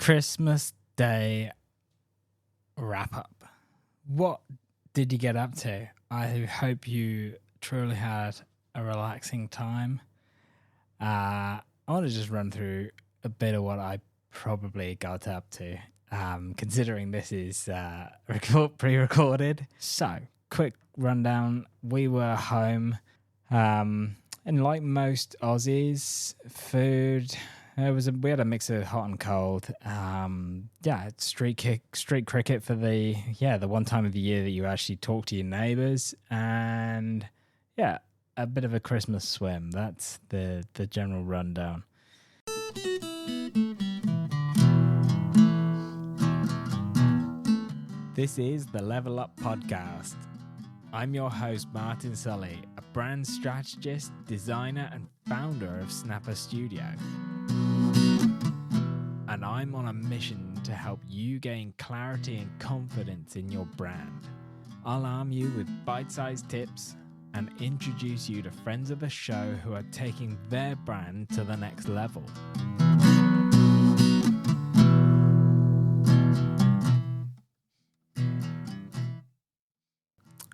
Christmas Day wrap up. What did you get up to? I hope you truly had a relaxing time. I want to just run through a bit of what I probably got up to, considering this is pre-recorded. So, quick rundown. We were home, and like most Aussies, food... we had a mix of hot and cold. Street cricket for the one time of the year that you actually talk to your neighbours, and a bit of a Christmas swim. That's the general rundown. This is the Level Up Podcast. I'm your host, Martin Sully, a brand strategist, designer, and founder of Snapper Studio. And I'm on a mission to help you gain clarity and confidence in your brand. I'll arm you with bite-sized tips and introduce you to friends of the show who are taking their brand to the next level.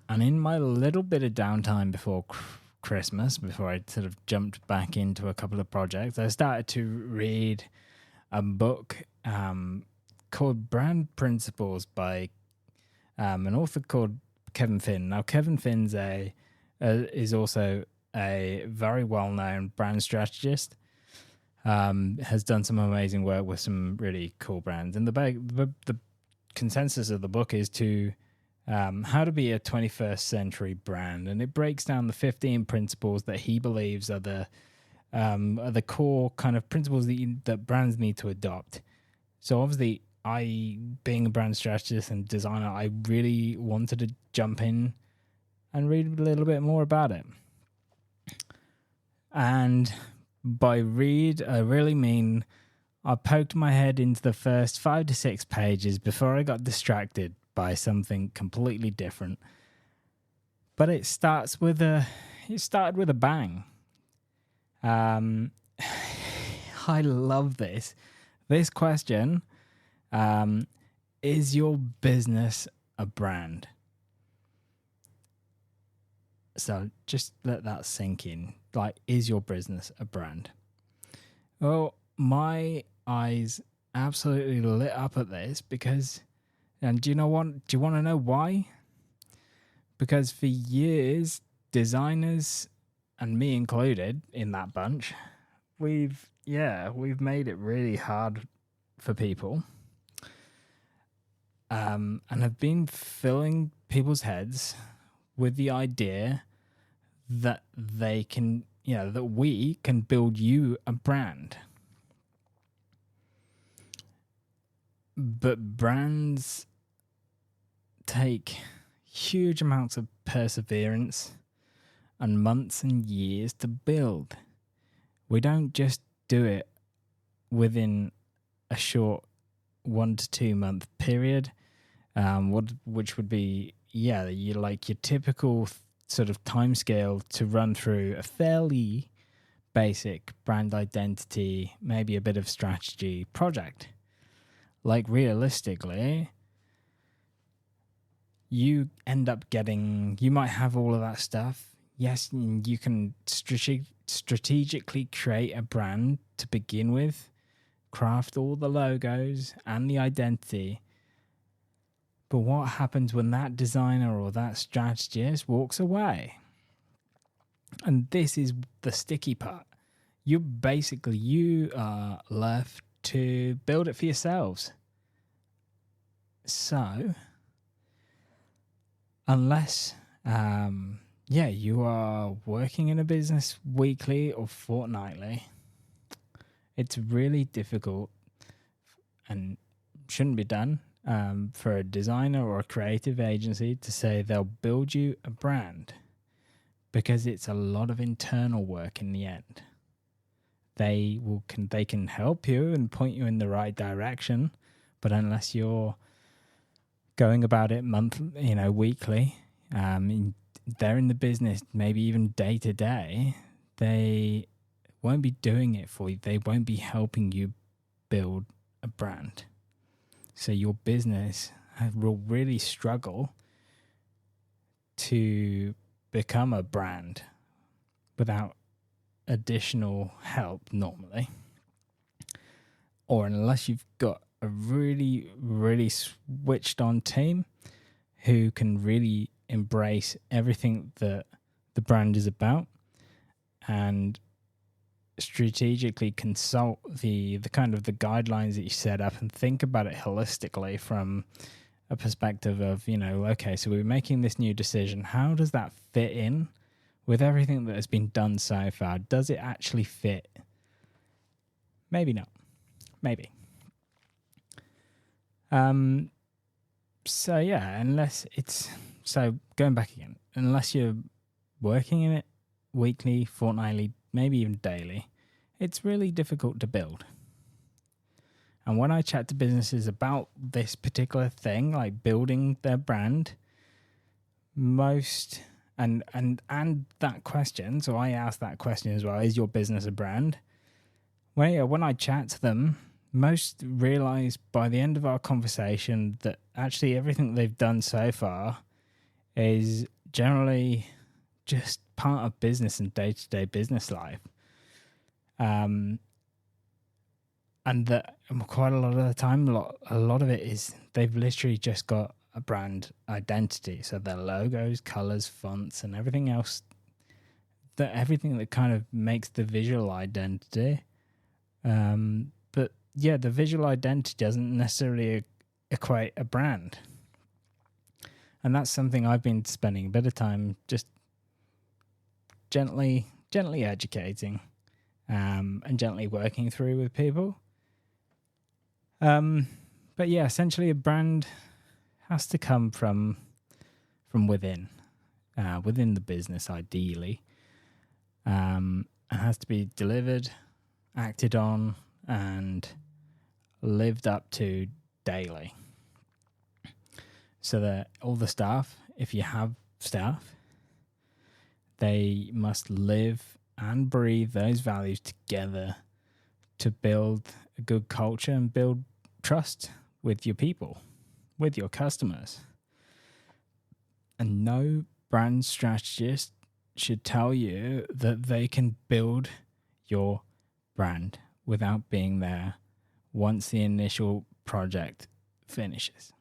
And in my little bit of downtime before Christmas, before I sort of jumped back into a couple of projects, I started to read a book called Brand Principles by an author called Kevin Finn. Now, Kevin Finn's is also a very well-known brand strategist. Has done some amazing work with some really cool brands. And the consensus of the book is to how to be a 21st century brand, and it breaks down the 15 principles that he believes are the core kind of principles that brands need to adopt. So obviously, being a brand strategist and designer, I really wanted to jump in and read a little bit more about it. And by read, I really mean I poked my head into the first 5 to 6 pages before I got distracted by something completely different. But it started with a bang. I love this question. Is your business a brand? So just let that sink in. Like, is your business a brand? Well, my eyes absolutely lit up at this because, and do you want to know why? Because for years, designers, and me included in that bunch, we've made it really hard for people, and have been filling people's heads with the idea that they can, that we can build you a brand. But brands take huge amounts of perseverance and months and years to build. We don't just do it within a short 1 to 2 month period, which would be your typical sort of timescale to run through a fairly basic brand identity, maybe a bit of strategy project. Like, realistically, you end up you might have all of that stuff. Yes, you can strategically create a brand to begin with, craft all the logos and the identity. But what happens when that designer or that strategist walks away? And this is the sticky part. You are left to build it for yourselves. So, unless you are working in a business weekly or fortnightly, it's really difficult and shouldn't be done for a designer or a creative agency to say they'll build you a brand, because it's a lot of internal work in the end. They can help you and point you in the right direction, but unless you're going about it weekly, they're in the business, maybe even day to day, they won't be doing it for you. They won't be helping you build a brand. So your business will really struggle to become a brand without additional help normally, or unless you've got a really, really switched on team who can really embrace everything that the brand is about and strategically consult the kind of the guidelines that you set up and think about it holistically from a perspective of, okay, so we're making this new decision. How does that fit in with everything that has been done so far? Does it actually fit? Maybe not. Maybe. So going back again, unless you're working in it weekly, fortnightly, maybe even daily, it's really difficult to build. And when I chat to businesses about this particular thing, like building their brand, and that question, so I ask that question as well, is your business a brand? Well, when I chat to them, most realize by the end of our conversation that actually everything they've done so far is generally just part of business and day-to-day business life. And that quite a lot of the time, a lot of it is they've literally just got a brand identity. So their logos, colors, fonts, and everything else, everything that kind of makes the visual identity. But yeah, the visual identity doesn't necessarily equate a brand. And that's something I've been spending a bit of time just gently educating and gently working through with people. But yeah, essentially a brand has to come from within the business, ideally. It has to be delivered, acted on, and lived up to daily. So that all the staff, if you have staff, they must live and breathe those values together to build a good culture and build trust with your people, with your customers. And no brand strategist should tell you that they can build your brand without being there once the initial project finishes.